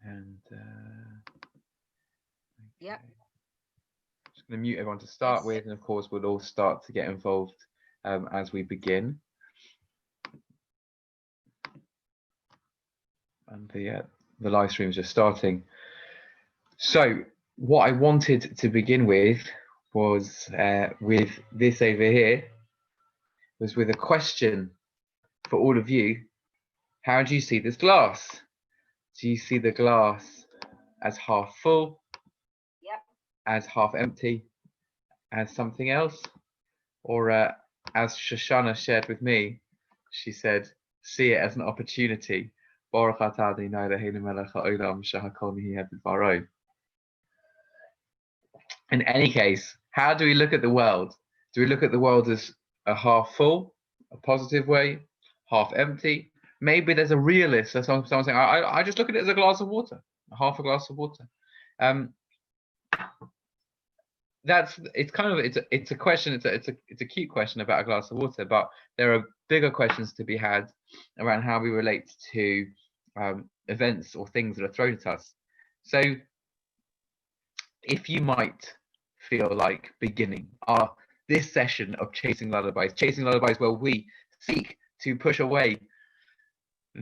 And Yep. just going to mute everyone to start with, and of course we'll all start to get involved as we begin. And the live stream is just starting. So what I wanted to begin with was with this over here, was with a question for all of you. How do you see this glass? Do you see the glass as half full? Yep. As half empty? As something else? Or as Shoshana shared with me, she said, see it as an opportunity. In any case, how do we look at the world? Do we look at the world as a half full, a positive way, half empty? Maybe there's a realist, or someone saying, I just look at it as a glass of water, half a glass of water. It's a question. It's a cute question about a glass of water, but there are bigger questions to be had around how we relate to events or things that are thrown at us. So, if you might feel like beginning this session of Chasing Lullabies, where we seek to push away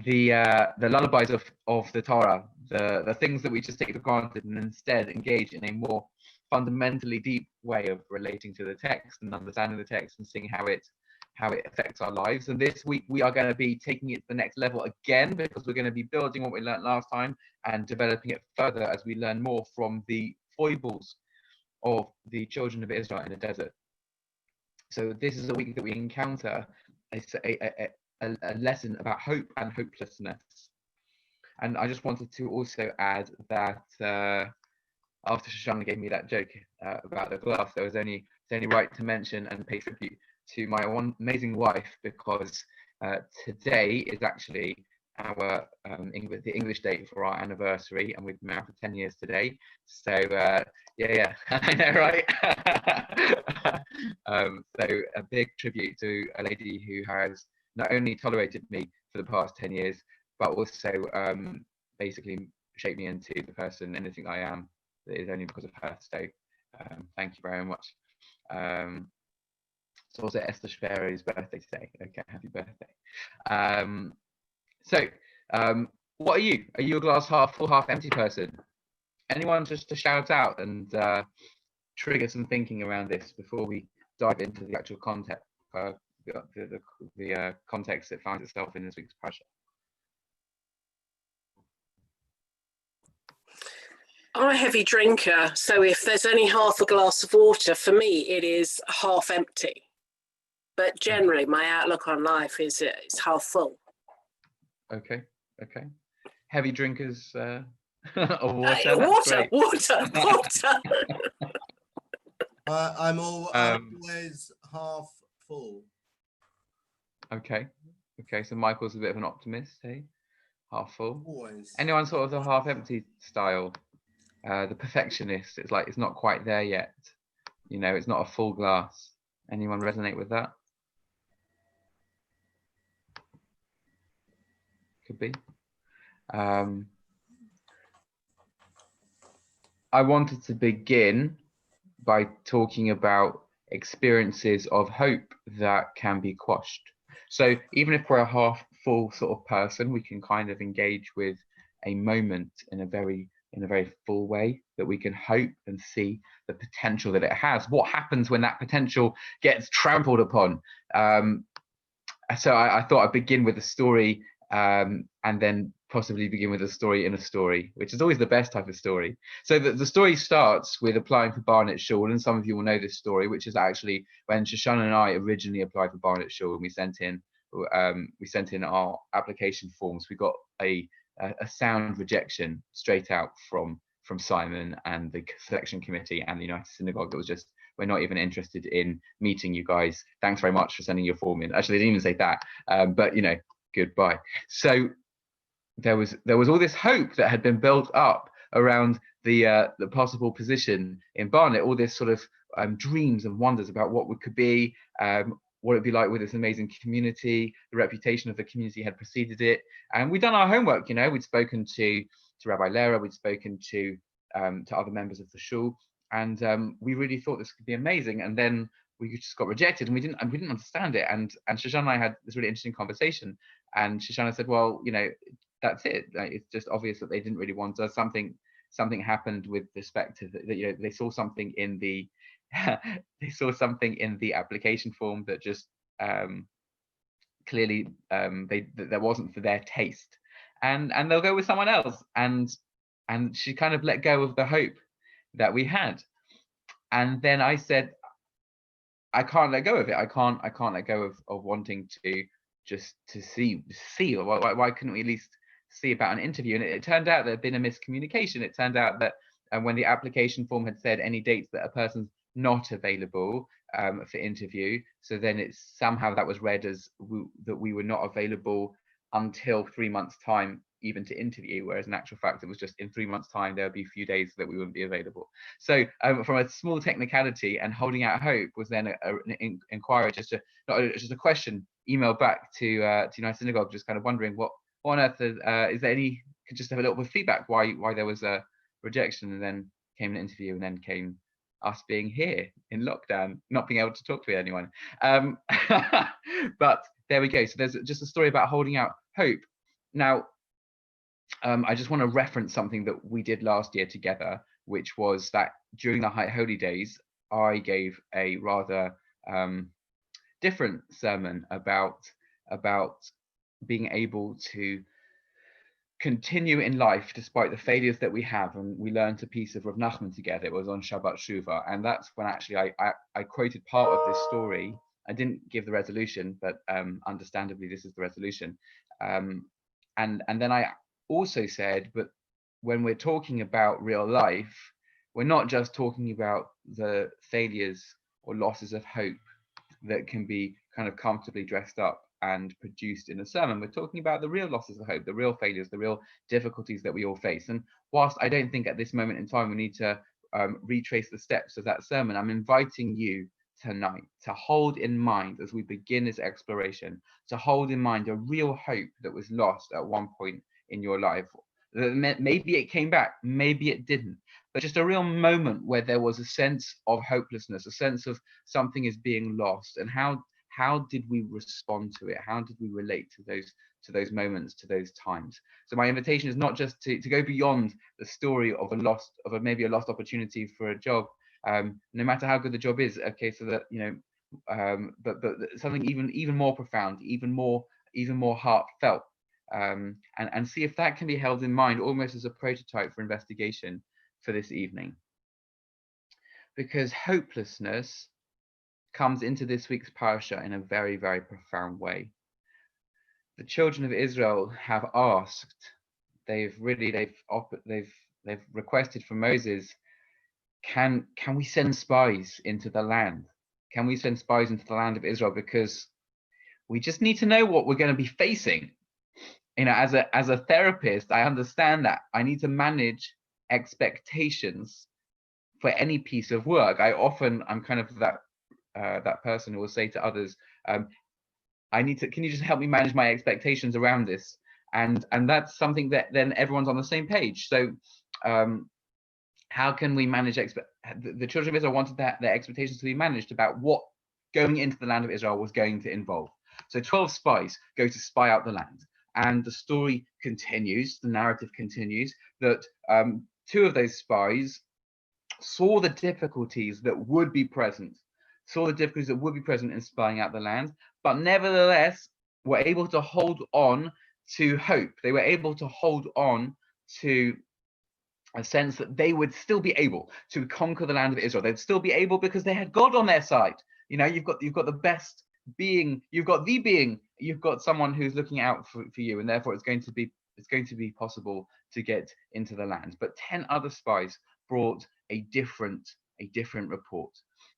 the lullabies of the Torah, the things that we just take for granted, and instead engage in a more fundamentally deep way of relating to the text and understanding the text and seeing how it affects our lives. And this week we are going to be taking it to the next level again, because we're going to be building what we learned last time and developing it further as we learn more from the foibles of the children of Israel in the desert. So this is a week that we encounter a lesson about hope and hopelessness. And I just wanted to also add that after Shoshana gave me that joke about the glass, there was only right to mention and pay tribute to my one amazing wife, because today is actually our the English date for our anniversary, and we've been married for 10 years today. So yeah, I know, right? So a big tribute to a lady who has not only tolerated me for the past 10 years, but also basically shaped me into the person, anything I am. It is only because of her. So thank you very much. It's also Esther Sperry's birthday today. Okay, happy birthday. So what are you? Are you a glass half full, half empty person? Anyone just to shout out and trigger some thinking around this before we dive into the actual context, the context that finds itself in this week's parsha? I'm a heavy drinker, so if there's only half a glass of water, for me it is half empty. But generally, my outlook on life is it's half full. Okay. Heavy drinkers of water. Water. I'm always half full. Okay. So Michael's a bit of an optimist, hey? Half full. Always. Anyone sort of the half empty style? The perfectionist. It's like it's not quite there yet. You know, it's not a full glass. Anyone resonate with that? Could be. I wanted to begin by talking about experiences of hope that can be quashed. So even if we're a half full sort of person, we can kind of engage with a moment in a very full way, that we can hope and see the potential that it has. What happens when that potential gets trampled upon? So I thought I'd begin with a story, and then possibly begin with a story in a story, which is always the best type of story. So the story starts with applying for Barnet Shul, and some of you will know this story, which is actually when Shoshana and I originally applied for Barnet Shul, and we sent in our application forms. We got a sound rejection straight out from Simon and the selection committee and the United Synagogue. That was just, we're not even interested in meeting you guys. Thanks very much for sending your form in. Actually, they didn't even say that, but you know, goodbye. So there was all this hope that had been built up around the possible position in Barnet, all this sort of dreams and wonders about what it could be, what it'd be like with this amazing community. The reputation of the community had preceded it, and we'd done our homework. You know, we'd spoken to to Rabbi Lera, we'd spoken to other members of the shul, and we really thought this could be amazing. And then we just got rejected, and we didn't understand it. And Shoshana and I had this really interesting conversation, and Shoshana said, well, you know, that's it. Like, it's just obvious that they didn't really want us. Something happened with respect to that, you know, they saw something in the they saw something in the application form that just clearly that wasn't for their taste, and they'll go with someone else. And she kind of let go of the hope that we had. And then I said, I can't let go of it. I can't let go of wanting to just to see. Why couldn't we at least see about an interview? And it turned out there had been a miscommunication. It turned out that when the application form had said any dates that a person's not available for interview, so then it's somehow that was read as that we were not available until 3 months time even to interview, whereas in actual fact it was just in 3 months time there would be a few days that we wouldn't be available. So from a small technicality and holding out hope was then an inquiry, just a question emailed back to United Synagogue, just kind of wondering what on earth is there any, could just have a little bit of feedback why there was a rejection. And then came an interview, and then came us being here in lockdown, not being able to talk to anyone. But there we go. So there's just a story about holding out hope. Now, I just want to reference something that we did last year together, which was that during the High Holy Days, I gave a rather different sermon about being able to continue in life despite the failures that we have. And we learned a piece of Rav Nachman together. It was on Shabbat Shuvah, and that's when actually I quoted part of this story. I didn't give the resolution, but understandably this is the resolution. And then I also said, but when we're talking about real life, we're not just talking about the failures or losses of hope that can be kind of comfortably dressed up and produced in a sermon. We're talking about the real losses of hope, the real failures, the real difficulties that we all face. And whilst I don't think at this moment in time we need to retrace the steps of that sermon, I'm inviting you tonight to hold in mind, as we begin this exploration, to hold in mind a real hope that was lost at one point in your life. Maybe it came back, maybe it didn't, but just a real moment where there was a sense of hopelessness, a sense of something is being lost. And how did we respond to it? How did we relate to those moments, to those times? So my invitation is not just to go beyond the story of maybe a lost opportunity for a job, no matter how good the job is. Okay, so that, you know, but something even more profound, even more heartfelt, and see if that can be held in mind almost as a prototype for investigation for this evening. Because hopelessness comes into this week's parasha in a very, very profound way. The children of Israel have asked, they've requested from Moses, can we send spies into the land? Can we send spies into the land of Israel? Because we just need to know what we're going to be facing. You know, as a therapist, I understand that I need to manage expectations for any piece of work. I'm kind of that person who will say to others, can you just help me manage my expectations around this? And that's something that then everyone's on the same page. So how can we manage the children of Israel wanted their expectations to be managed about what going into the land of Israel was going to involve. So 12 spies go to spy out the land, and the story continues, the narrative continues, that 2 of those spies saw the difficulties that would be present in spying out the land, but nevertheless were able to hold on to hope. They were able to hold on to a sense that they would still be able to conquer the land of Israel. They'd still be able because they had God on their side. You know, you've got the best being, you've got someone who's looking out for you, and therefore it's going to be possible to get into the land. But 10 other spies brought a different report,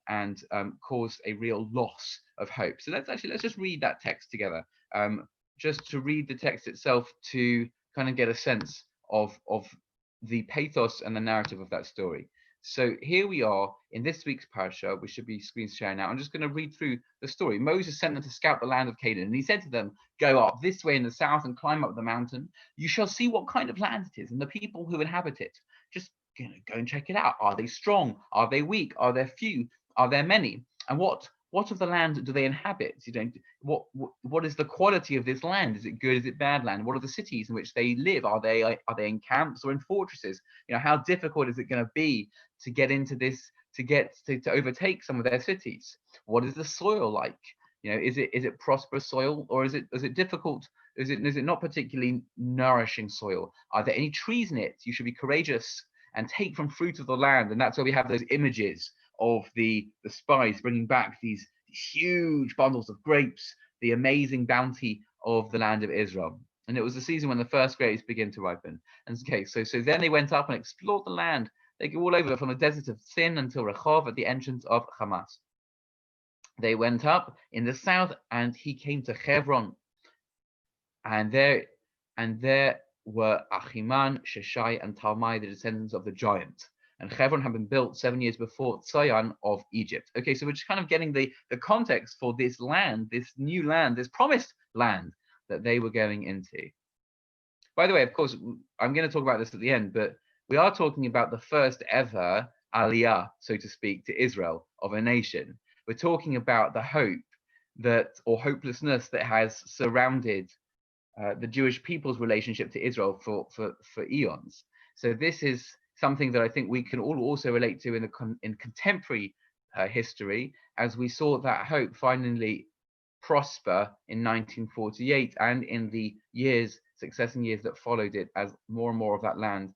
and caused a real loss of hope. So let's just read that text together, just to read the text itself, to kind of get a sense of the pathos and the narrative of that story. So here we are in this week's parasha. We should be screen sharing now. I'm just going to read through the story. Moses sent them to scout the land of Canaan, and he said to them, "Go up this way in the south and climb up the mountain. You shall see what kind of land it is and the people who inhabit it. Just go and check it out. Are they strong? Are they weak? Are there few? Are there many? And what of the land do they inhabit? What is the quality of this land? Is it good? Is it bad land? What are the cities in which they live? Are they in camps or in fortresses? How difficult is it going to be to get into this, to overtake some of their cities? What is the soil like? Is it prosperous soil, or is it difficult? Is it not particularly nourishing soil? Are there any trees in it? You should be courageous and take from fruit of the land." And that's where we have those images of the spies bringing back these huge bundles of grapes, the amazing bounty of the land of Israel. And it was the season when the first grapes begin to ripen. And okay, so then they went up and explored the land. They go all over, from the desert of Sin until Rechav at the entrance of Hamas. They went up in the south, and he came to Hebron, and there were Achiman, Sheshai, and Talmai, the descendants of the giant. And Hebron had been built 7 years before Zion of Egypt. Okay, so we're just kind of getting the context for this land, this new land, this promised land that they were going into. By the way, of course, I'm going to talk about this at the end, but we are talking about the first ever aliyah, so to speak, to Israel of a nation. We're talking about the hope or hopelessness that has surrounded the Jewish people's relationship to Israel for eons. So this is something that I think we can all also relate to in contemporary history, as we saw that hope finally prosper in 1948 and in the succeeding years that followed it, as more and more of that land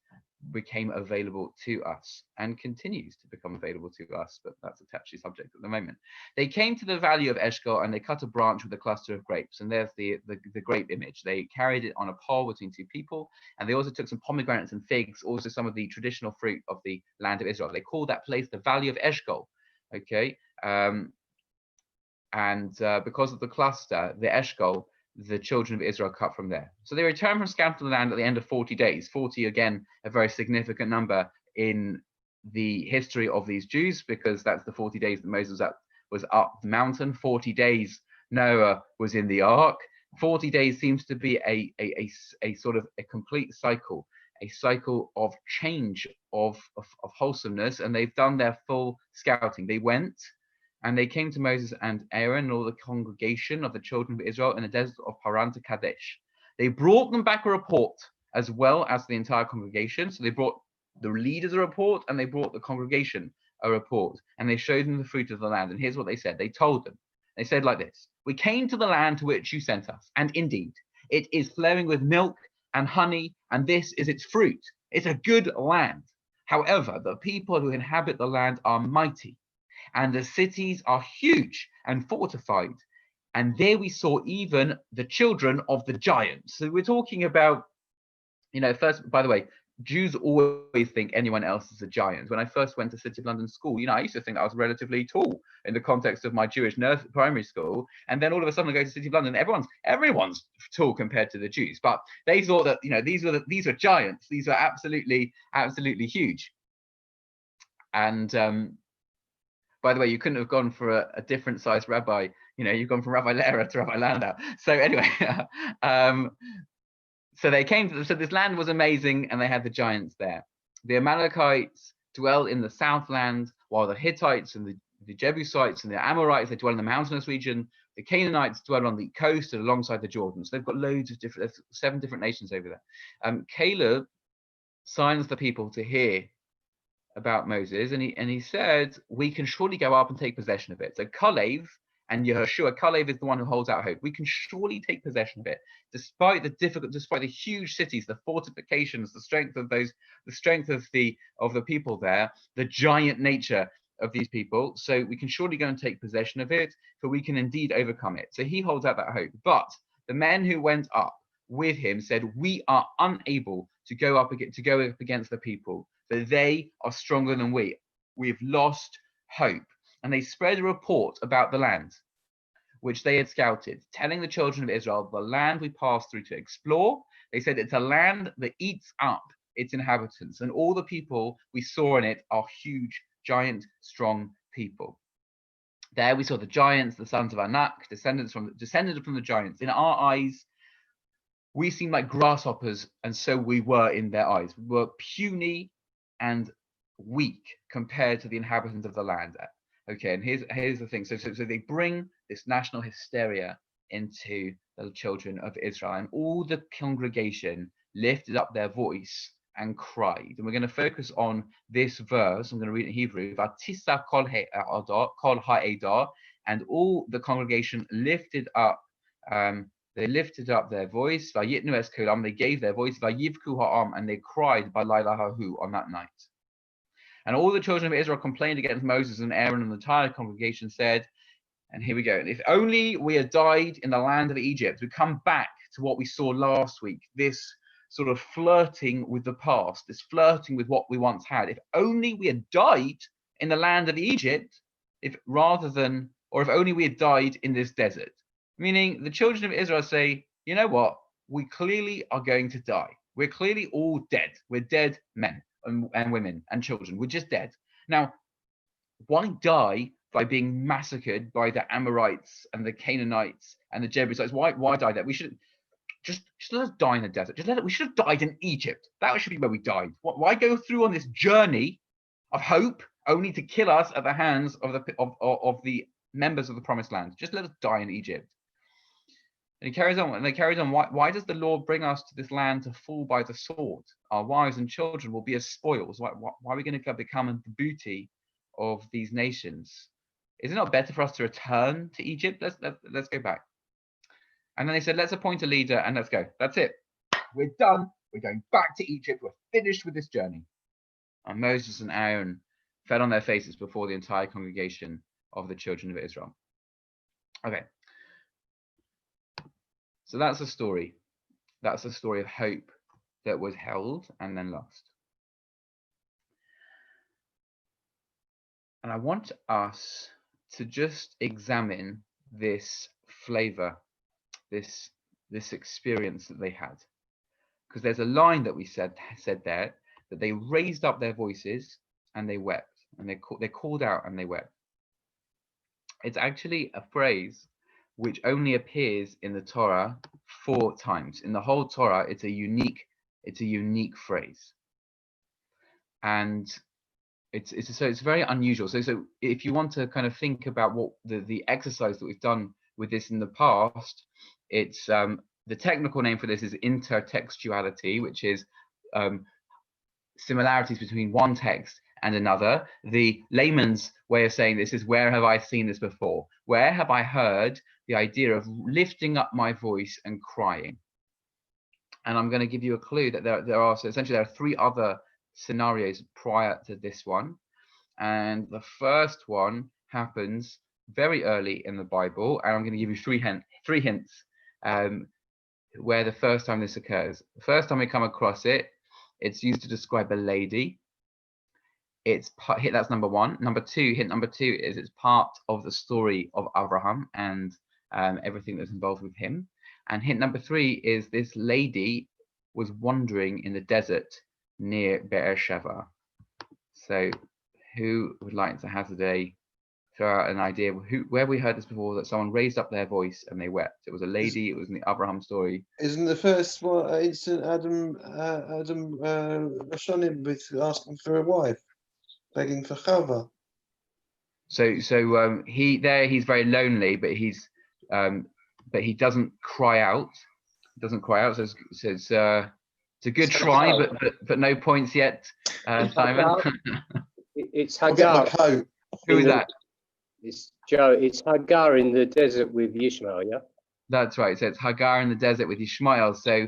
became available to us and continues to become available to us, but that's a touchy subject at the moment. They came to the valley of Eshcol, and they cut a branch with a cluster of grapes, and there's the grape image. They carried it on a pole between two people, and they also took some pomegranates and figs, also some of the traditional fruit of the land of Israel. They called that place the valley of Eshcol. Okay, because of the cluster, the Eshcol, the children of Israel cut from there. So they returned from scouting the land at the end of 40 days. 40, again, a very significant number in the history of these Jews, because that's the 40 days that Moses was up the mountain. 40 days Noah was in the ark. 40 days seems to be a sort of a complete cycle, a cycle of change, of wholesomeness, and they've done their full scouting. They went, and they came to Moses and Aaron and all the congregation of the children of Israel in the desert of Paran to Kadesh. They brought them back a report, as well as the entire congregation. So they brought the leaders a report, and they brought the congregation a report, and they showed them the fruit of the land. And here's what they said. They told them, they said like this: "We came to the land to which you sent us, and indeed, it is flowing with milk and honey, and this is its fruit. It's a good land. However, the people who inhabit the land are mighty, and the cities are huge and fortified. And there we saw even the children of the giants." So we're talking about, first, by the way, Jews always think anyone else is a giant. When I first went to City of London school, I used to think I was relatively tall in the context of my Jewish primary school. And then all of a sudden I go to City of London, everyone's tall compared to the Jews. But they thought that, these are giants. These are absolutely huge. And by the way, you couldn't have gone for a different sized rabbi. You've gone from Rabbi Lehrer to Rabbi Landau. So anyway, so they came so this land was amazing, and they had the giants there. The Amalekites dwell in the southland, while the Hittites and the Jebusites and the Amorites, they dwell in the mountainous region. The Canaanites dwell on the coast and alongside the Jordan. So they've got there's 7 different nations over there. Caleb signs the people to hear about Moses, and he said, "We can surely go up and take possession of it." So Kalev and Yehoshua, Kalev is the one who holds out hope. We can surely take possession of it, despite the huge cities, the fortifications, the strength of the people there, the giant nature of these people. So we can surely go and take possession of it, for we can indeed overcome it. So he holds out that hope. But the men who went up with him said, "We are unable to go up against the people, for they are stronger than we. We've lost hope." And they spread a report about the land which they had scouted, telling the children of Israel, "The land we passed through to explore," they said, "it's a land that eats up its inhabitants, and all the people we saw in it are huge, giant, strong people. There we saw the giants, the sons of Anak, descended from the giants. In our eyes, we seemed like grasshoppers, and so we were in their eyes. We were puny and weak compared to the inhabitants of the land. Okay, and here's the thing. So they bring this national hysteria into the children of Israel, and all the congregation lifted up their voice and cried. And we're going to focus on this verse. I'm going to read it in Hebrew. Vatisa kol ha'edah, and all the congregation lifted up. They lifted up their voice. Vayitnu es kolam, they gave their voice. Vayivku ha'am, and they cried by Laila hahu, on that night. And all the children of Israel complained against Moses and Aaron, and the entire congregation said, and here we go, if only we had died in the land of Egypt. We come back to what we saw last week, this sort of flirting with the past, this flirting with what we once had. If only we had died in the land of Egypt, if only we had died in this desert. Meaning the children of Israel say, you know what, we clearly are going to die. We're clearly all dead. We're dead men and women and children. We're just dead. Now, why die by being massacred by the Amorites and the Canaanites and the Jebusites? Why die there? We should just let us die in the desert. We should have died in Egypt. That should be where we died. Why go through on this journey of hope only to kill us at the hands of the members of the promised land? Just let us die in Egypt. And he carries on, and they carried on. Why does the Lord bring us to this land to fall by the sword? Our wives and children will be as spoils. Why are we going to become the booty of these nations? Is it not better for us to return to Egypt? Let's go back. And then they said, let's appoint a leader and let's go. That's it. We're done. We're going back to Egypt. We're finished with this journey. And Moses and Aaron fell on their faces before the entire congregation of the children of Israel. Okay. So that's a story. That's a story of hope that was held and then lost. And I want us to just examine this flavor, this experience that they had. Because there's a line that we said there, that they raised up their voices and they wept, and they called out and they wept. It's actually a phrase which only appears in the Torah 4 times. In the whole Torah, it's a unique phrase. And it's very unusual. So if you want to kind of think about what the exercise that we've done with this in the past, it's the technical name for this is intertextuality, which is similarities between one text and another. The layman's way of saying this is, where have I seen this before? Where have I heard the idea of lifting up my voice and crying? And I'm going to give you a clue that there are 3 other scenarios prior to this one. And the first one happens very early in the Bible, and I'm going to give you 3 hints where the first time this occurs. The first time we come across it, it's used to describe a lady. That's number 1. Hint number 2 is it's part of the story of Abraham and everything that's involved with him. And hint number 3 is this lady was wandering in the desert near Beersheba. So who would like to hazard throw out an idea where we heard this before, that someone raised up their voice and they wept? It was a lady. It was in the Abraham story. Isn't the first one instant Adam Rashonim with asking for a wife, begging for Chava? So he's very lonely, but he doesn't cry out. So it's a good try, but no points yet, Simon. It's Hagar. Who is that? It's Joe. It's Hagar in the desert with Ishmael, yeah? That's right. So it's Hagar in the desert with Ishmael. So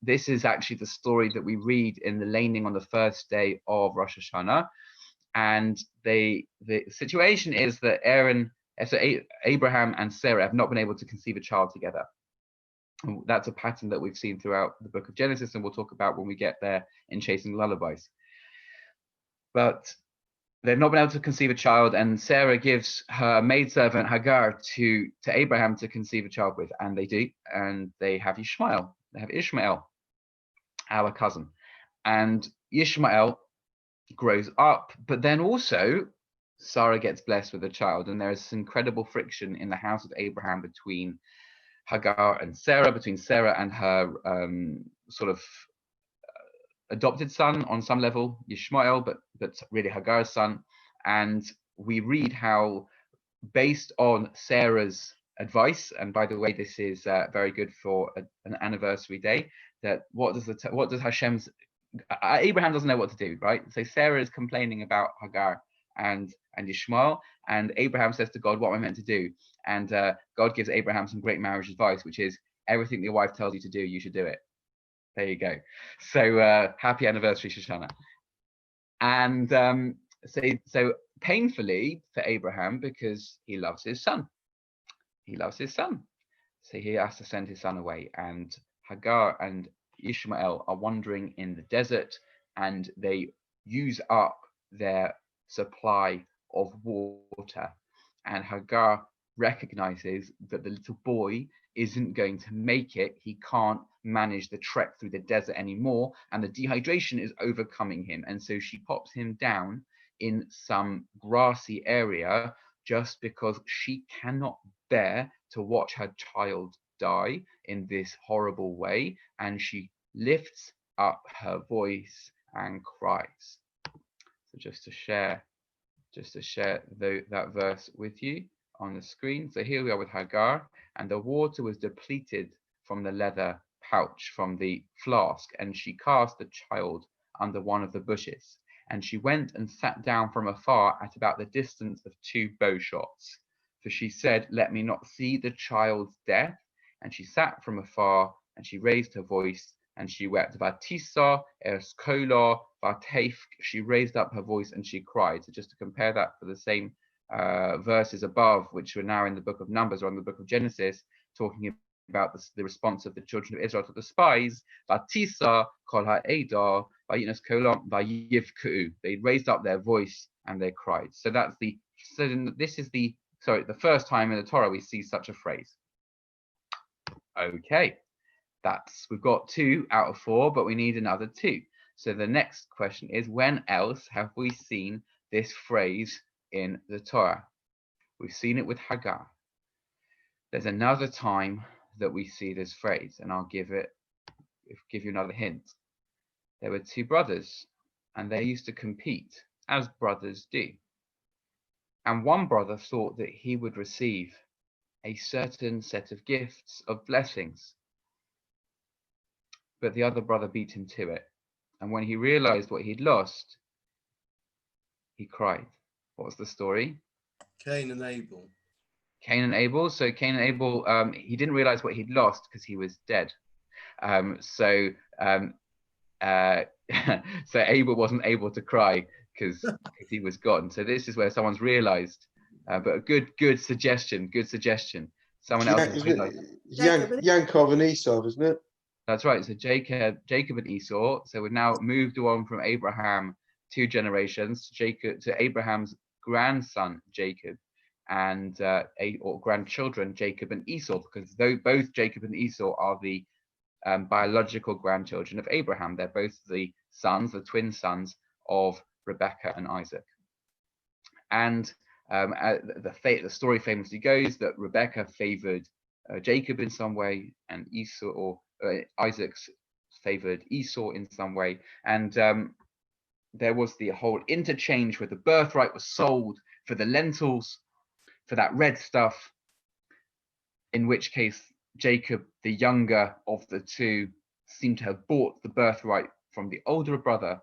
this is actually the story that we read in the laning on the first day of Rosh Hashanah. And the situation is that Abraham and Sarah have not been able to conceive a child together. And that's a pattern that we've seen throughout the book of Genesis, and we'll talk about when we get there in Chasing Lullabies. But they've not been able to conceive a child, and Sarah gives her maidservant Hagar to Abraham to conceive a child with, and they do, and they have Ishmael. They have Ishmael, our cousin. And Ishmael grows up, but then also Sarah gets blessed with a child, and there is this incredible friction in the house of Abraham between Hagar and Sarah, between Sarah and her sort of adopted son on some level, Ishmael, but really Hagar's son. And we read how, based on Sarah's advice, and by the way, this is very good for an anniversary day, that what does Hashem's Abraham doesn't know what to do, right? So Sarah is complaining about Hagar and Ishmael, and Abraham says to God, what am I meant to do? And God gives Abraham some great marriage advice, which is everything your wife tells you to do, you should do it. There you go. So happy anniversary, Shoshana. And so painfully for Abraham, because he loves his son. He loves his son. So he has to send his son away. And Hagar and Ishmael are wandering in the desert, and they use up their supply of water. And Hagar recognizes that the little boy isn't going to make it. He can't manage the trek through the desert anymore, and the dehydration is overcoming him. And so she pops him down in some grassy area just because she cannot bear to watch her child die in this horrible way, and she lifts up her voice and cries. So just to share that verse with you on the screen. So here we are with Hagar, and the water was depleted from the leather pouch, from the flask, and she cast the child under one of the bushes. And she went and sat down from afar at about the distance of 2 bow shots. For she said, let me not see the child's death. And she sat from afar, and she raised her voice, and she wept. Vatisa eskola vatefk. She raised up her voice and she cried. So just to compare that for the same verses above, which were now in the book of Numbers or in the book of Genesis, talking about the response of the children of Israel to the spies. Vatisa kol ha'eda vayinas kolam vayivku. They raised up their voice and they cried. So this is the first time in the Torah we see such a phrase. Okay, we've got 2 out of 4, but we need another 2. So the next question is, when else have we seen this phrase in the Torah? We've seen it with Hagar. There's another time that we see this phrase, and I'll give you another hint. There were 2 brothers, and they used to compete, as brothers do. And one brother thought that he would receive a certain set of gifts, of blessings, but the other brother beat him to it. And when he realized what he'd lost, he cried. What was the story? Cain and Abel. Cain and Abel. So Cain and Abel, he didn't realize what he'd lost because he was dead. So Abel wasn't able to cry because he was gone. So this is where someone's realized. But a good suggestion. Someone else has realized. Yaakov and Esau, isn't it? That's right. So Jacob and Esau. So we've now moved on from Abraham 2 generations to Abraham's grandson Jacob, and or grandchildren Jacob and Esau, because both Jacob and Esau are the biological grandchildren of Abraham. They're both the twin sons of Rebekah and Isaac. And the story famously goes that Rebekah favored Jacob in some way, and Isaac favored Esau in some way. And there was the whole interchange where the birthright was sold for the lentils, for that red stuff, in which case Jacob, the younger of the 2, seemed to have bought the birthright from the older brother.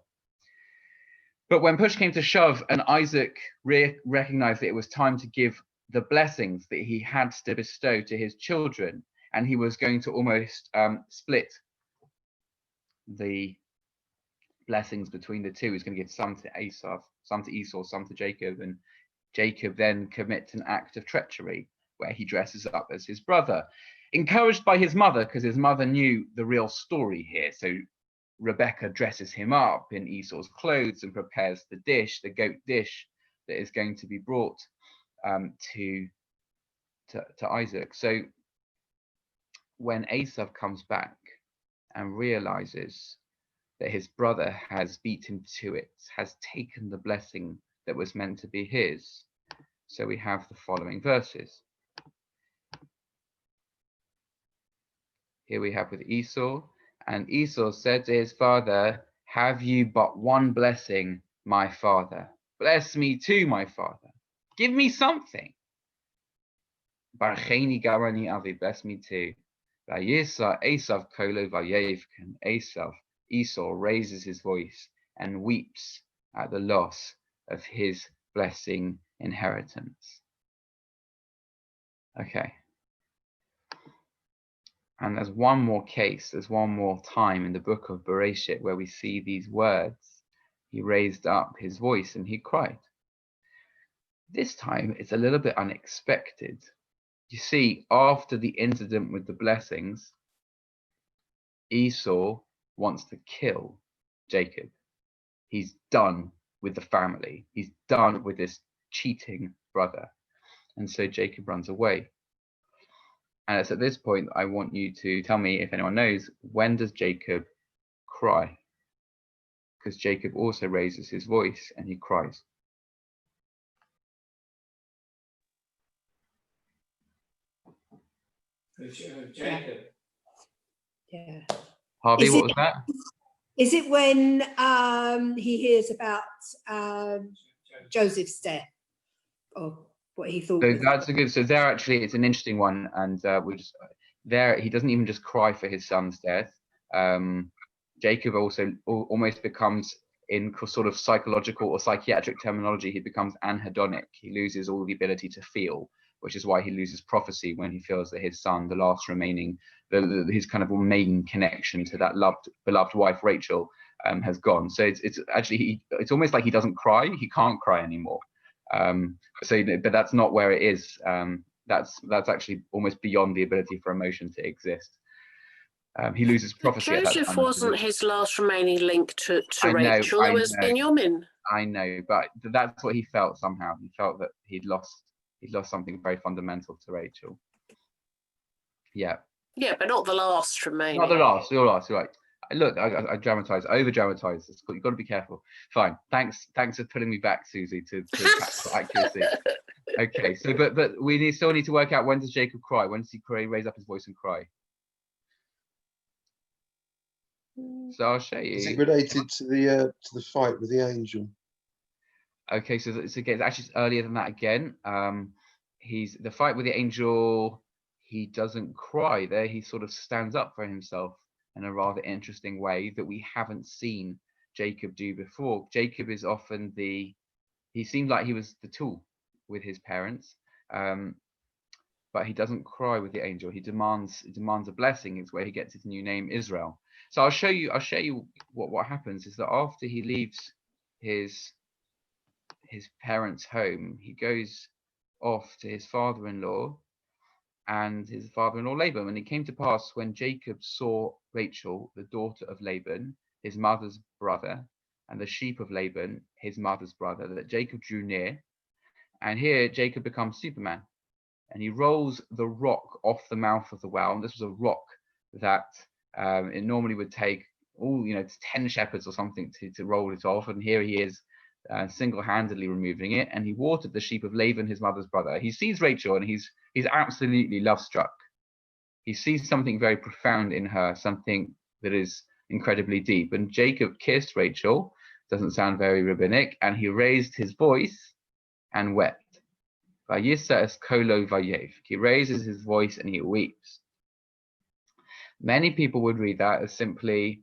But when push came to shove and Isaac recognized that it was time to give the blessings that he had to bestow to his children, and he was going to almost split the blessings between the 2. He's going to give some to Esau, some to Jacob, and Jacob then commits an act of treachery where he dresses up as his brother, encouraged by his mother, because his mother knew the real story here. So Rebekah dresses him up in Esau's clothes and prepares the goat dish that is going to be brought to Isaac. So when Esau comes back and realizes that his brother has beat him to it, has taken the blessing that was meant to be his. So we have the following verses. Here we have with Esau, and Esau said to his father, have you but one blessing, my father? Bless me too, my father. Give me something. Barcheni garani avi, bless me too. Vayisa Esav kolo vayevkan. Esau raises his voice and weeps at the loss of his blessing inheritance. Okay. And there's one more case, there's one more time in the book of Bereshit where we see these words. He raised up his voice and he cried. This time it's a little bit unexpected. You see, after the incident with the blessings, Esau wants to kill Jacob. He's done with the family. He's done with this cheating brother. And so Jacob runs away. And it's at this point I want you to tell me, if anyone knows, when does Jacob cry? Because Jacob also raises his voice and he cries. Jacob. Yeah. Harvey, Is what it- was that? Is it when he hears about Joseph's death, or what he thought? So was- that's a good. So there, actually, it's an interesting one, and we just there. He doesn't even just cry for his son's death. Jacob also almost becomes, in sort of psychological or psychiatric terminology, he becomes anhedonic. He loses all the ability to feel, which is why he loses prophecy when he feels that his son, the last remaining, his kind of main connection to that beloved wife Rachel, has gone. So it's actually it's almost like he doesn't cry. He can't cry anymore. But that's not where it is. That's actually almost beyond the ability for emotion to exist. He loses prophecy at that Joseph time. wasn't his last remaining link to I know, Rachel. There was Benjamin. I know, but that's what he felt somehow. He felt that he'd lost something very fundamental to Rachel. Yeah. Yeah, but not the last remaining. Not the last. You're right. Look, I dramatize, over dramatize. You've got to be careful. Fine. Thanks for pulling me back, Susie, to accuracy. Okay. So, but we still need to work out, when does Jacob cry? When does he raise up his voice and cry? So I'll show you. Is it related to the fight with the angel? Okay, so it's again, actually it's earlier than that again. He's the fight with the angel. He doesn't cry there. He sort of stands up for himself in a rather interesting way that we haven't seen Jacob do before. Jacob is often he seemed like he was the tool with his parents, but he doesn't cry with the angel. He demands a blessing. It's where he gets his new name, Israel. So I'll show you what happens is that after he leaves his parents' home, he goes off to his father-in-law and his father-in-law Laban. And it came to pass, when Jacob saw Rachel, the daughter of Laban, his mother's brother, and the sheep of Laban, his mother's brother, that Jacob drew near. And here Jacob becomes Superman, and he rolls the rock off the mouth of the well. And this was a rock that it normally would take 10 shepherds or something to roll it off. And here he is, single-handedly removing it, and he watered the sheep of Laban, his mother's brother. He sees Rachel and he's absolutely love-struck. He sees something very profound in her, something that is incredibly deep. And Jacob kissed Rachel, doesn't sound very rabbinic, and he raised his voice and wept. Vayisa kolo vayev. He raises his voice and he weeps. Many people would read that as simply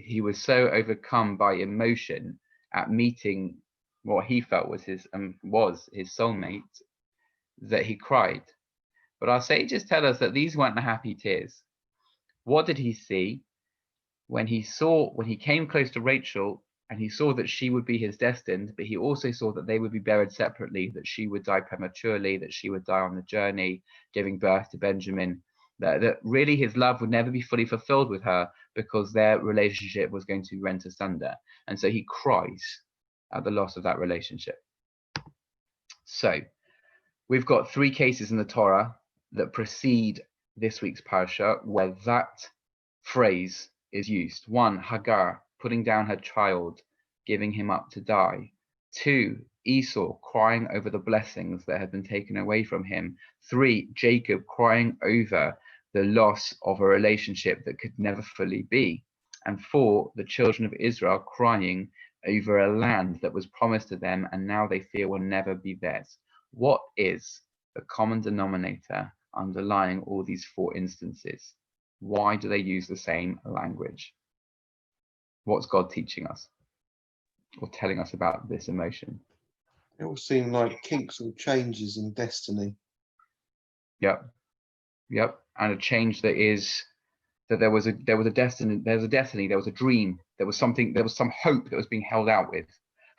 he was so overcome by emotion at meeting what he felt was his soulmate that he cried. But our sages tell us that these weren't the happy tears. What did he see when he came close to Rachel and he saw that she would be his destined, but he also saw that they would be buried separately, that she would die prematurely, that she would die on the journey, giving birth to Benjamin, that really his love would never be fully fulfilled with her because their relationship was going to be rent asunder. And so he cries at the loss of that relationship. So we've got 3 cases in the Torah that precede this week's parasha where that phrase is used. 1, Hagar, putting down her child, giving him up to die. 2, Esau, crying over the blessings that had been taken away from him. 3, Jacob, crying over the loss of a relationship that could never fully be. And 4, the children of Israel crying over a land that was promised to them and now they fear will never be theirs. What is the common denominator underlying all these 4 instances? Why do they use the same language? What's God teaching us or telling us about this emotion? It all seemed like kinks or changes in destiny. Yep. And a change that is that there was a destiny, there was a dream, there was some hope that was being held out with.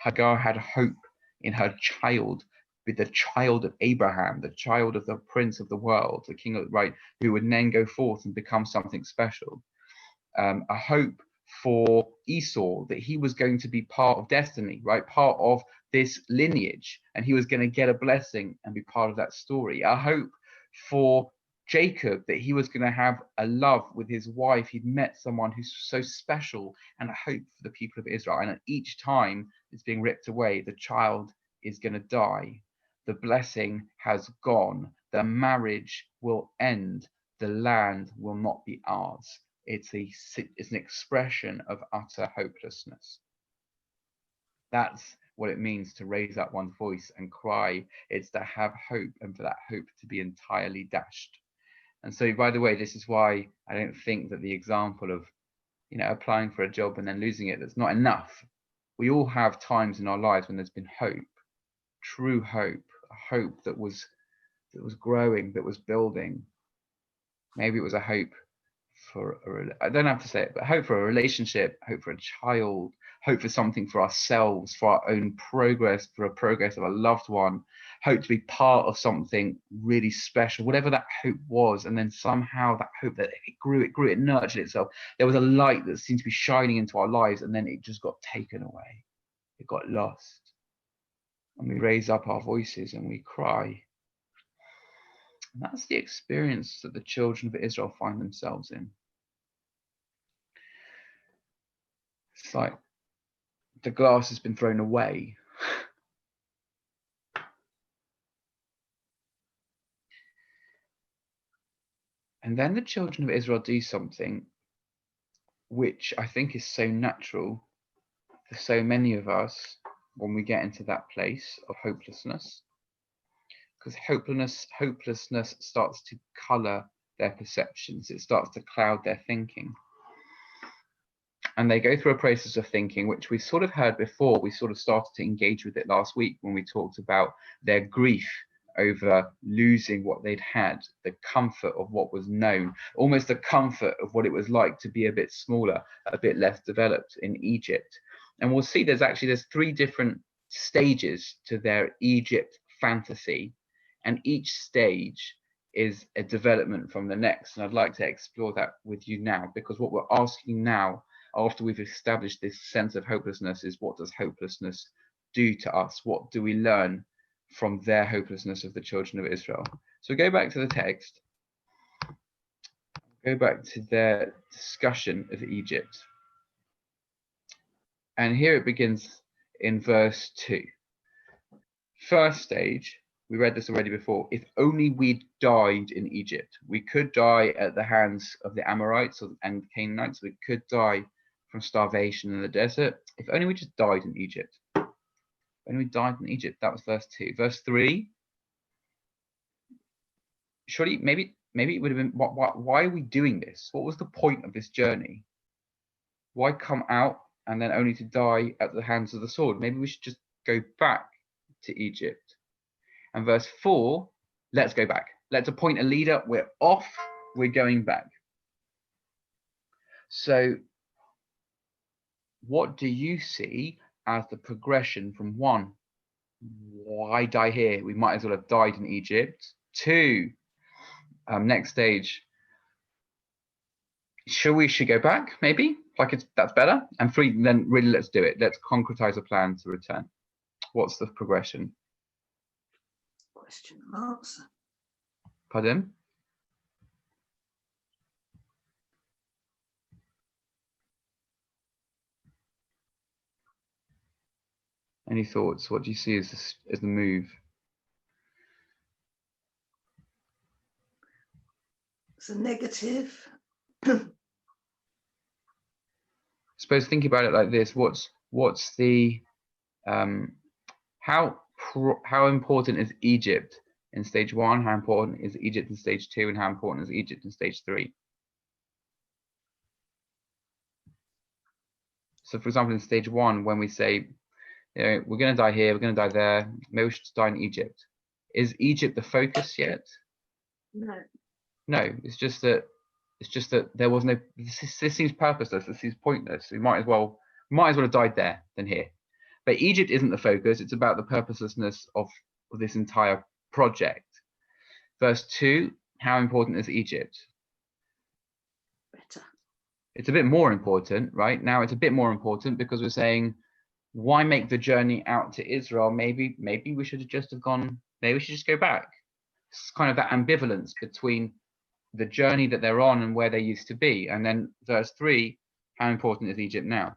Hagar had hope in her child, with the child of Abraham, the child of the prince of the world, the king of right, who would then go forth and become something special. A hope for Esau that he was going to be part of destiny, right? Part of this lineage, and he was going to get a blessing and be part of that story. A hope for Jacob that he was going to have a love with his wife. He'd met someone who's so special, and a hope for the people of Israel. And each time it's being ripped away, the child is going to die. The blessing has gone. The marriage will end. The land will not be ours. It's an expression of utter hopelessness. That's what it means to raise up one's voice and cry. It's to have hope and for that hope to be entirely dashed. And so, by the way, this is why I don't think that the example of, applying for a job and then losing it, that's not enough. We all have times in our lives when there's been hope, true hope, a hope that was growing, that was building. Maybe it was a hope I don't have to say it, but hope for a relationship, hope for a child, hope for something for ourselves, for our own progress, for a progress of a loved one, hope to be part of something really special, whatever that hope was. And then somehow that hope, that it grew, it nurtured itself. There was a light that seemed to be shining into our lives, and then it just got taken away. It got lost. And we raise up our voices and we cry. And that's the experience that the children of Israel find themselves in. It's like the glass has been thrown away. And then the children of Israel do something which I think is so natural for so many of us when we get into that place of hopelessness. Because hopelessness starts to colour their perceptions. It starts to cloud their thinking. And they go through a process of thinking, which we sort of heard before. We sort of started to engage with it last week when we talked about their grief over losing what they'd had, the comfort of what was known, almost the comfort of what it was like to be a bit smaller, a bit less developed in Egypt. And we'll see there's 3 different stages to their Egypt fantasy, and each stage is a development from the next. And I'd like to explore that with you now, because what we're asking now, after we've established this sense of hopelessness, is what does hopelessness do to us? What do we learn from their hopelessness of the children of Israel? So go back to the text, go back to their discussion of Egypt. And here it begins in verse 2. First stage, we read this already before. If only we'd died in Egypt. We could die at the hands of the Amorites and Canaanites. We could die from starvation in the desert. If only we just died in Egypt. When we died in Egypt, that was verse 2. Verse 3, surely maybe it would have been, why are we doing this? What was the point of this journey? Why come out and then only to die at the hands of the sword? Maybe we should just go back to Egypt. And verse 4, let's go back. Let's appoint a leader. We're off. We're going back. So what do you see as the progression from 1, why die here? We might as well have died in Egypt. 2, next stage, we should go back, maybe, that's better. And 3, then really let's do it. Let's concretize a plan to return. What's the progression? Question and answer. Pardon? Any thoughts? What do you see as the move? It's a negative. Suppose think about it like this. What's the how important is Egypt in stage 1? How important is Egypt in stage 2? And how important is Egypt in stage 3? So, for example, in stage 1, when we say, you know, we're going to die here, we're going to die there, maybe we should die in Egypt. Is Egypt the focus yet? No. No, it's just that there was no. This seems purposeless. This seems pointless. We might as well have died there than here. But Egypt isn't the focus. It's about the purposelessness of this entire project. Verse 2, how important is Egypt? Better. It's a bit more important, right? Now it's a bit more important because we're saying, why make the journey out to Israel? Maybe we should have just have gone, maybe we should just go back. It's kind of that ambivalence between the journey that they're on and where they used to be. And then verse 3, how important is Egypt now?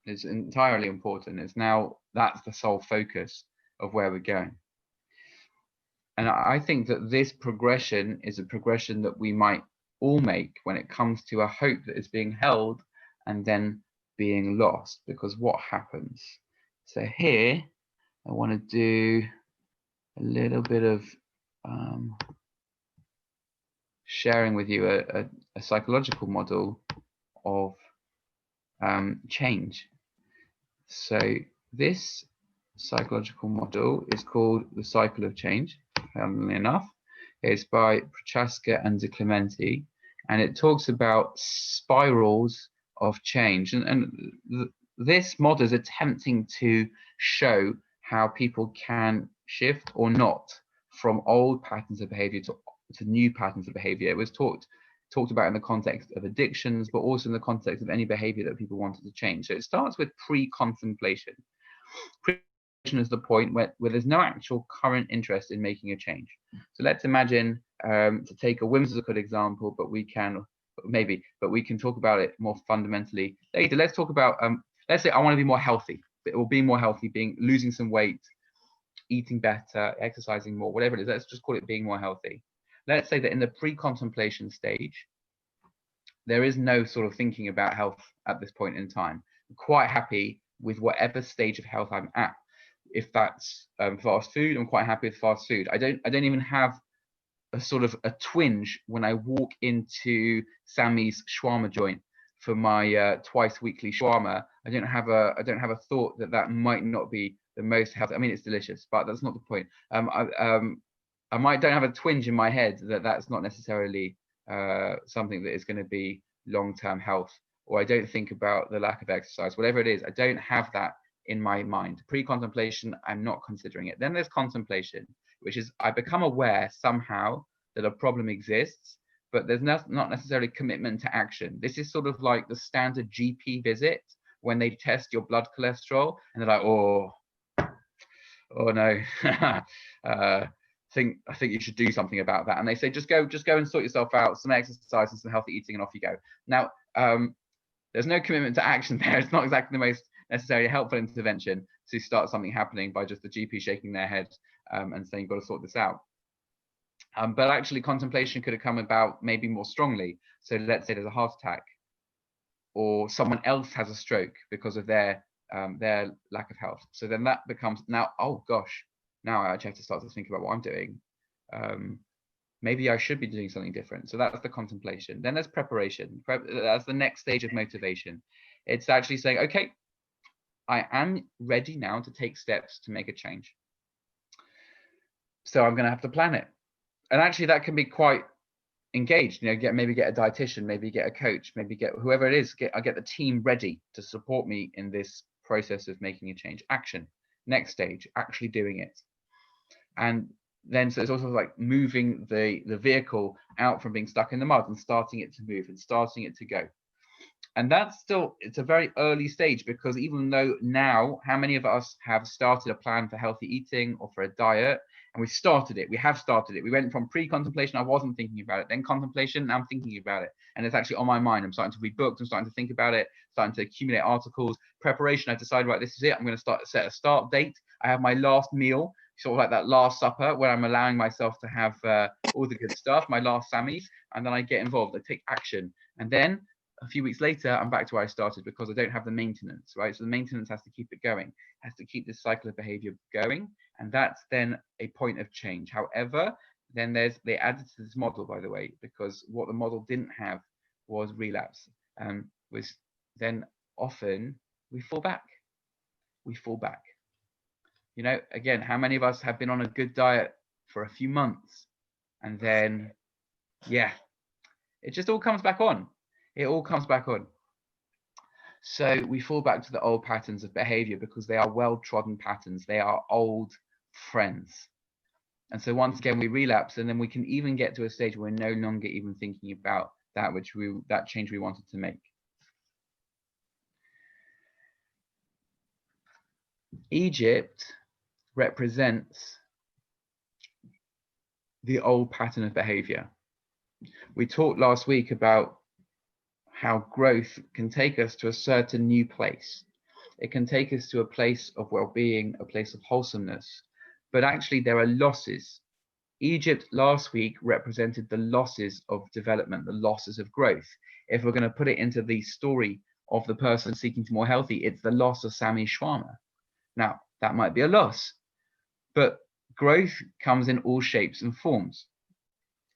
It's entirely important. It's now, that's the sole focus of where we're going. And I think that this progression is a progression that we might all make when it comes to a hope that is being held and then being lost. Because what happens? So here, I want to do a little bit of sharing with you a psychological model of change. So this psychological model is called the cycle of change, funnily enough. It's by Prochaska and De Clementi, and it talks about spirals of change. And this model is attempting to show how people can shift or not from old patterns of behavior to new patterns of behavior. It was talked about in the context of addictions, but also in the context of any behavior that people wanted to change. So it starts with pre-contemplation. Pre-contemplation is the point where there's no actual current interest in making a change. So let's imagine, to take a whimsical example, but we can talk about it more fundamentally later. Let's talk about, let's say I want to be more healthy, or being more healthy, losing some weight, eating better, exercising more, whatever it is. Let's just call it being more healthy. Let's say that in the pre-contemplation stage, there is no sort of thinking about health at this point in time. I'm quite happy with whatever stage of health I'm at. If that's fast food, I'm quite happy with fast food. I don't even have a sort of a twinge when I walk into Sammy's shawarma joint for my twice weekly shawarma. I don't have a thought that might not be the most healthy. I mean, it's delicious, but that's not the point. I don't have a twinge in my head that that's not necessarily something that is going to be long-term health, or I don't think about the lack of exercise, whatever it is. I don't have that in my mind. Pre-contemplation, I'm not considering it. Then there's contemplation, which is I become aware somehow that a problem exists, but there's not necessarily commitment to action. This is sort of like the standard GP visit when they test your blood cholesterol and they're like, oh no. I think you should do something about that. And they say, just go and sort yourself out, some exercise and some healthy eating, and off you go. Now, there's no commitment to action there. It's not exactly the most necessarily helpful intervention to start something happening by just the GP shaking their head and saying, you've got to sort this out. But actually, contemplation could have come about maybe more strongly. So let's say there's a heart attack, or someone else has a stroke because of their lack of health. So then that becomes, now, oh gosh, now I actually have to start to think about what I'm doing. Maybe I should be doing something different. So that's the contemplation. Then there's preparation. That's the next stage of motivation. It's actually saying, okay, I am ready now to take steps to make a change. So I'm going to have to plan it. And actually that can be quite engaged, maybe get a dietitian, maybe get a coach, maybe get whoever it is, I get the team ready to support me in this process of making a change. Action. Next stage, actually doing it. And then so it's also like moving the vehicle out from being stuck in the mud and starting it to move and starting it to go. And that's still, it's a very early stage, because even though now, how many of us have started a plan for healthy eating or for a diet, and we have started it. We went from pre-contemplation, I wasn't thinking about it, then contemplation, now I'm thinking about it. And it's actually on my mind. I'm starting to read books, I'm starting to think about it, starting to accumulate articles. Preparation, I decided, right, this is it. I'm going to set a start date. I have my last meal, sort of like that last supper, where I'm allowing myself to have all the good stuff, my last Sammys, and then I get involved, I take action. And then a few weeks later, I'm back to where I started, because I don't have the maintenance, right? So the maintenance has to keep it going, has to keep this cycle of behavior going. And that's then a point of change. However, then they added to this model, by the way, because what the model didn't have was relapse. Was then often we fall back. You know, again, how many of us have been on a good diet for a few months, and then, yeah, it just all comes back on. It all comes back on. So we fall back to the old patterns of behavior, because they are well-trodden patterns. They are old friends. And so once again, we relapse, and then we can even get to a stage where we're no longer even thinking about that change we wanted to make. Egypt represents the old pattern of behavior. We talked last week about how growth can take us to a certain new place. It can take us to a place of well-being, a place of wholesomeness, but actually there are losses. Egypt last week represented the losses of development, the losses of growth. If we're going to put it into the story of the person seeking to be more healthy, it's the loss of Sami Shwama. Now, that might be a loss, but growth comes in all shapes and forms.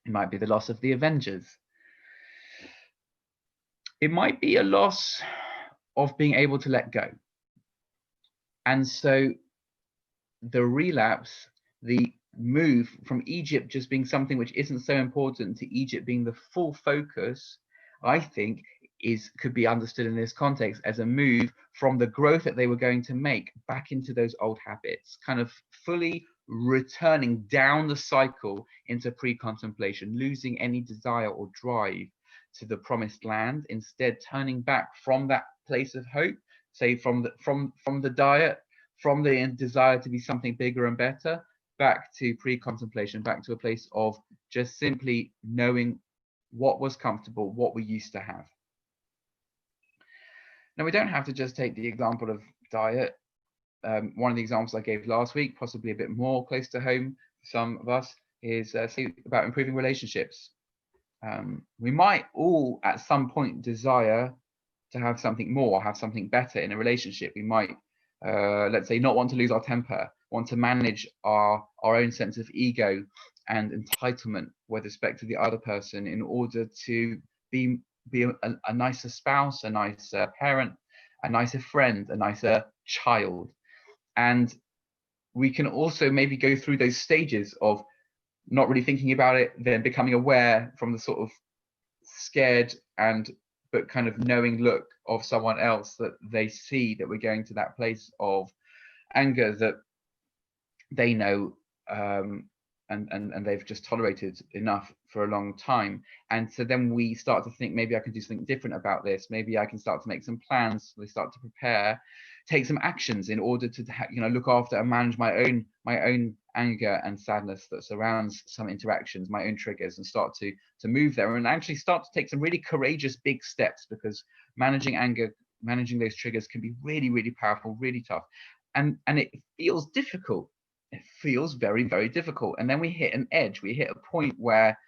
It might be the loss of the Avengers. It might be a loss of being able to let go. And so the relapse, the move from Egypt just being something which isn't so important to Egypt being the full focus, I think could be understood in this context as a move from the growth that they were going to make back into those old habits, kind of fully returning down the cycle into pre-contemplation, losing any desire or drive to the promised land, instead turning back from that place of hope, say from the diet, from the desire to be something bigger and better, back to pre-contemplation, back to a place of just simply knowing what was comfortable, what we used to have. Now, we don't have to just take the example of diet. One of the examples I gave last week, possibly a bit more close to home for some of us, is about improving relationships. We might all at some point desire to have something more, have something better in a relationship. We might, let's say, not want to lose our temper, want to manage our own sense of ego and entitlement with respect to the other person in order to be a nicer spouse, a nicer parent, a nicer friend, a nicer child. And we can also maybe go through those stages of not really thinking about it, then becoming aware from the sort of scared but kind of knowing look of someone else, that they see that we're going to that place of anger that they know and they've just tolerated enough for a long time. And so then we start to think, maybe I can do something different about this. Maybe I can start to make some plans. They start to prepare, take some actions in order to look after and manage my own anger and sadness that surrounds some interactions, my own triggers, and start to move there and actually start to take some really courageous big steps, because managing anger, managing those triggers can be really, really powerful, really tough. And it feels difficult. It feels very, very difficult. And then we hit an edge. We hit a point where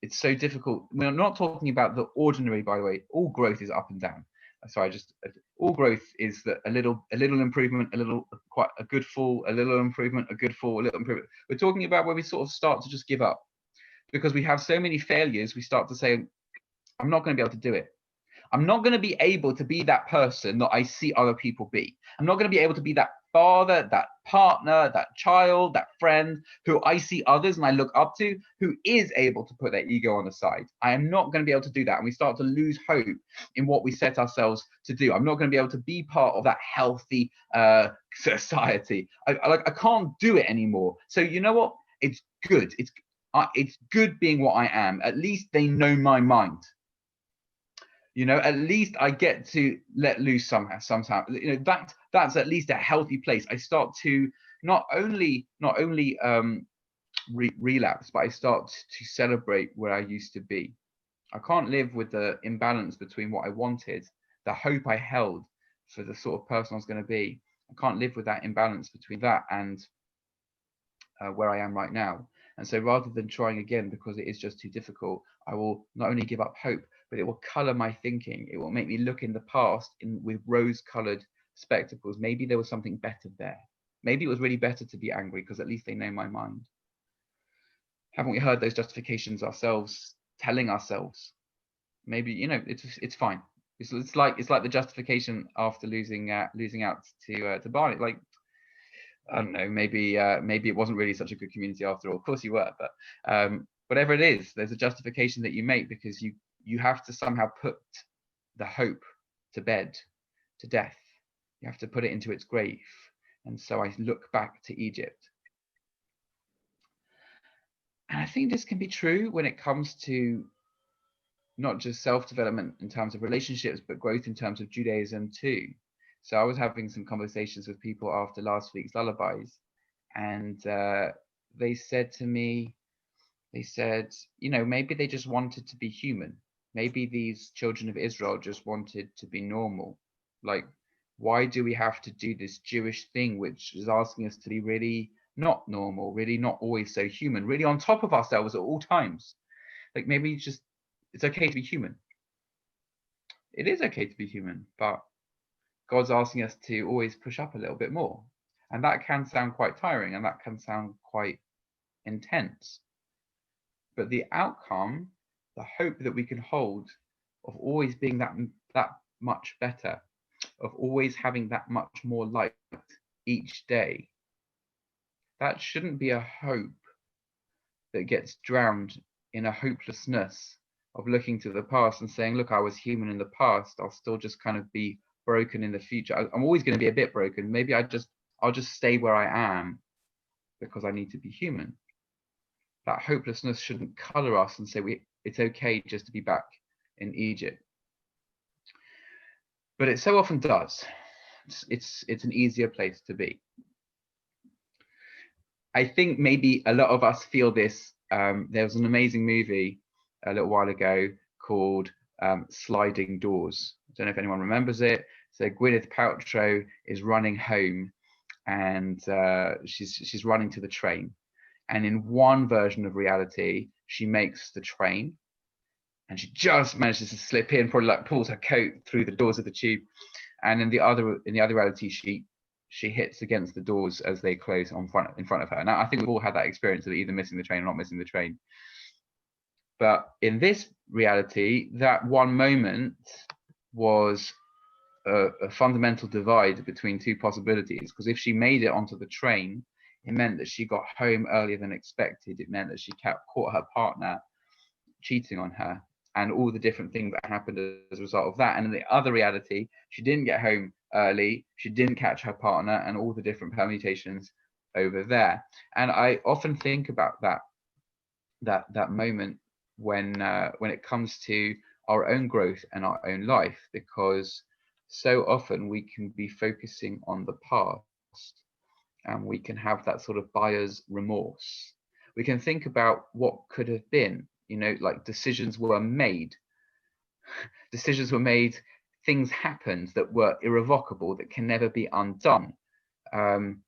it's so difficult. We're not talking about the ordinary, by the way. All growth is up and down. So all growth is that a little improvement, quite a good fall, a little improvement, a good fall, a little improvement. We're talking about where we sort of start to just give up, because we have so many failures. We start to say, I'm not going to be able to do it. I'm not going to be able to be that person that I see other people be. I'm not going to be able to be that father, that partner, that child, that friend who I see others and I look up to, who is able to put their ego on the side. I am not going to be able to do that. And we start to lose hope in what we set ourselves to do. I'm not going to be able to be part of that healthy society. I can't do it anymore. So you know what? It's good. It's good being what I am. At least they know my mind. You know, at least I get to let loose somehow. You know, that's at least a healthy place. I start to not only relapse, but I start to celebrate where I used to be. I can't live with the imbalance between what I wanted, the hope I held for the sort of person I was going to be. I can't live with that imbalance between that and where I am right now. And so rather than trying again because it is just too difficult, I will not only give up hope, but it will color my thinking. It will make me look in the past with rose-colored spectacles. Maybe there was something better there. Maybe it was really better to be angry because at least they know my mind. Haven't we heard those justifications ourselves, telling ourselves? Maybe, you know, it's fine. It's like the justification after losing out to Barnet. Like, I don't know, maybe it wasn't really such a good community after all. Of course you were, but whatever it is, there's a justification that you make because you have to somehow put the hope to bed, to death. You have to put it into its grave. And so I look back to Egypt. And I think this can be true when it comes to not just self-development in terms of relationships, but growth in terms of Judaism too. So I was having some conversations with people after last week's Lullabies, and they said to me, you know, maybe they just wanted to be human. Maybe these children of Israel just wanted to be normal. Like, why do we have to do this Jewish thing, which is asking us to be really not normal, really not always so human, really on top of ourselves at all times? Like, maybe it's okay to be human. It is okay to be human, but God's asking us to always push up a little bit more. And that can sound quite tiring and that can sound quite intense. But the outcome, the hope that we can hold of always being that much better, of always having that much more light each day, that shouldn't be a hope that gets drowned in a hopelessness of looking to the past and saying, look, I was human in the past, I'll still just kind of be broken in the future. I'm always going to be a bit broken. Maybe I'll just stay where I am because I need to be human. That hopelessness shouldn't color us and say it's okay just to be back in Egypt. But it so often does. It's an easier place to be. I think maybe a lot of us feel this. There was an amazing movie a little while ago called Sliding Doors. I don't know if anyone remembers it. So Gwyneth Paltrow is running home and she's running to the train. And in one version of reality, she makes the train and she just manages to slip in, probably like pulls her coat through the doors of the tube. And in the other reality, she hits against the doors as they close in front of her. Now, I think we've all had that experience of either missing the train or not missing the train. But in this reality, that one moment was a fundamental divide between two possibilities. Because if she made it onto the train, it meant that she got home earlier than expected. It meant that she caught her partner cheating on her and all the different things that happened as a result of that. And in the other reality, she didn't get home early, she didn't catch her partner and all the different permutations over there. And I often think about that moment when it comes to our own growth and our own life, because so often we can be focusing on the past and we can have that sort of buyer's remorse. We can think about what could have been, you know, like decisions were made, things happened that were irrevocable, that can never be undone. And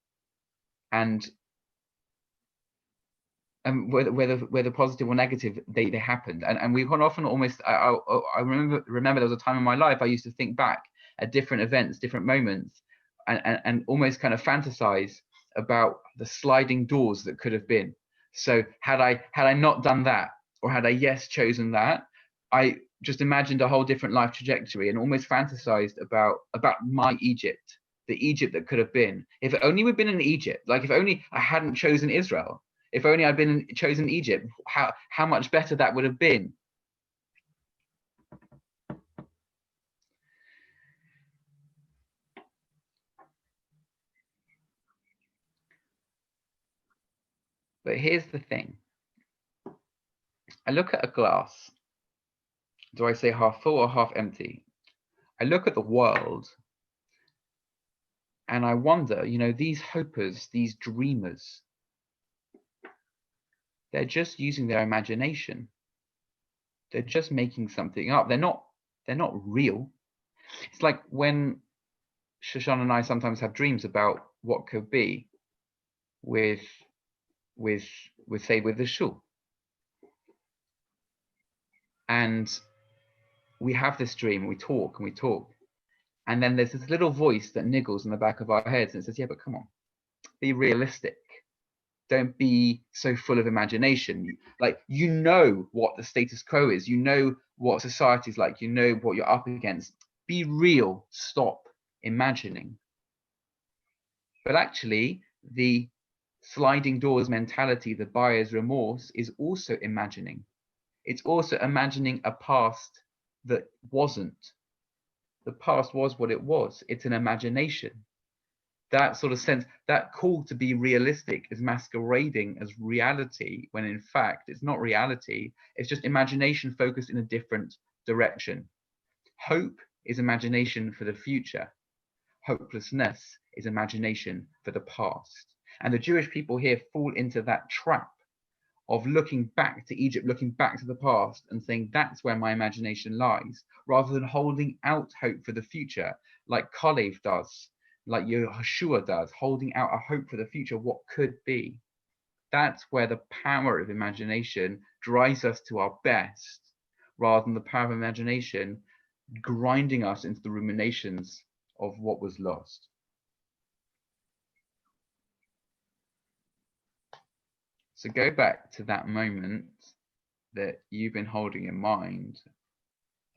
whether positive or negative, they happened. And we can often almost, I remember there was a time in my life I used to think back at different events, different moments, and almost kind of fantasize about the sliding doors that could have been. So had I not done that, or had I chosen that, I just imagined a whole different life trajectory and almost fantasized about my Egypt, the Egypt that could have been. If only we'd been in Egypt, like if only I hadn't chosen Israel, if only I'd chosen Egypt, how much better that would have been. But here's the thing. I look at a glass do I say half full or half empty? I look at the world and I wonder, you know, these hopers, these dreamers, they're just using their imagination. They're just making something up. They're not real. It's like when Shoshana and I sometimes have dreams about what could be with the shul. And we have this dream and we talk and we talk. And then there's this little voice that niggles in the back of our heads and says, yeah, but come on, be realistic. Don't be so full of imagination. Like, you know what the status quo is. You know what society's like. You know what you're up against. Be real. Stop imagining. But actually, the sliding doors mentality, the buyer's remorse, is also imagining. It's also imagining a past that wasn't. The past was what it was. It's an imagination. That sort of sense, that call to be realistic is masquerading as reality, when in fact it's not reality. It's just imagination focused in a different direction. Hope is imagination for the future. Hopelessness is imagination for the past. And the Jewish people here fall into that trap of looking back to Egypt, looking back to the past and saying, that's where my imagination lies, rather than holding out hope for the future, like Kalev does, like Yehoshua does, holding out a hope for the future, what could be. That's where the power of imagination drives us to our best, rather than the power of imagination grinding us into the ruminations of what was lost. So go back to that moment that you've been holding in mind,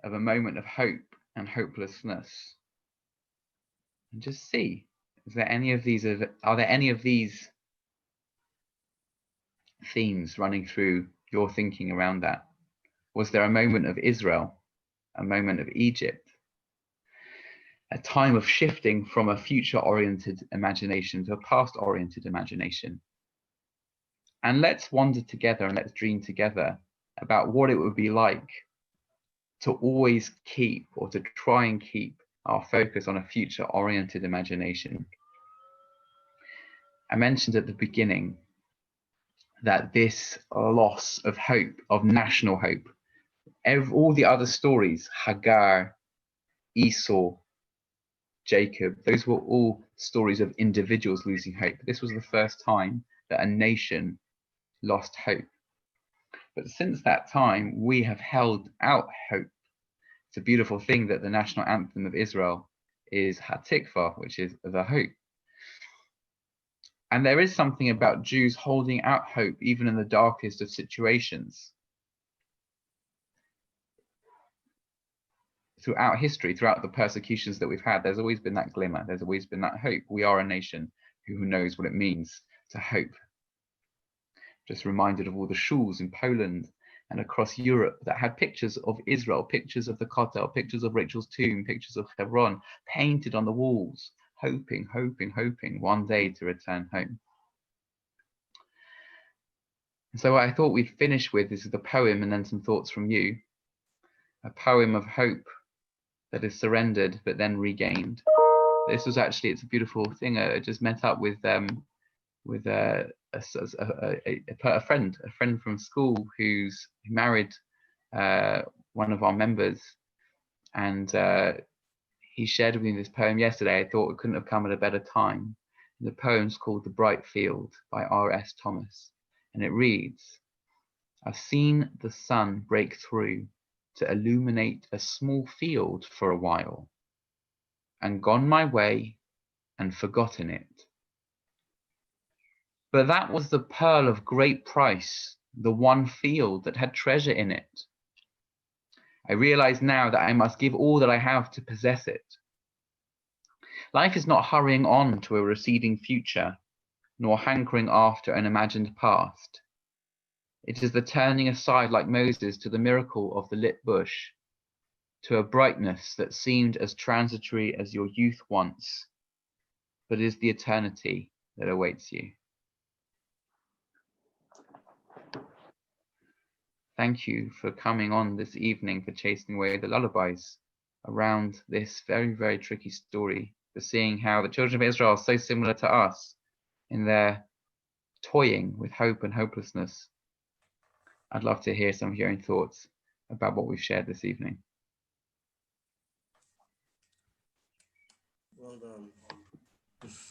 of a moment of hope and hopelessness, and just see, are there any of these themes running through your thinking around that? Was there a moment of Israel, a moment of Egypt, a time of shifting from a future-oriented imagination to a past-oriented imagination? And let's wander together and let's dream together about what it would be like to always keep, or to try and keep, our focus on a future-oriented imagination. I mentioned at the beginning that this loss of hope, of national hope, all the other stories, Hagar, Esau, Jacob, those were all stories of individuals losing hope. This was the first time that a nation lost hope. But since that time, we have held out hope. It's a beautiful thing that the national anthem of Israel is Hatikvah, which is the hope. And there is something about Jews holding out hope even in the darkest of situations. Throughout history, throughout the persecutions that we've had, there's always been that glimmer. There's always been that hope. We are a nation who knows what it means to hope. Just reminded of all the shuls in Poland and across Europe that had pictures of Israel, pictures of the Kotel, pictures of Rachel's tomb, pictures of Hebron painted on the walls, hoping, hoping, hoping one day to return home. And so what I thought we'd finish with is the poem and then some thoughts from you. A poem of hope that is surrendered but then regained. This was actually, it's a beautiful thing. I just met up with a friend from school who's married one of our members, and he shared with me this poem yesterday. I thought it couldn't have come at a better time. The poem's called The Bright Field by R.S. Thomas, and it reads, I've seen the sun break through to illuminate a small field for a while, and gone my way and forgotten it. But that was the pearl of great price, the one field that had treasure in it. I realize now that I must give all that I have to possess it. Life is not hurrying on to a receding future, nor hankering after an imagined past. It is the turning aside like Moses to the miracle of the lit bush, to a brightness that seemed as transitory as your youth once, but is the eternity that awaits you. thank you for coming on this evening, for chasing away the lullabies around this very, very tricky story, for seeing how the children of Israel are so similar to us in their toying with hope and hopelessness. I'd love to hear some of your own thoughts about what we've shared this evening. Well done.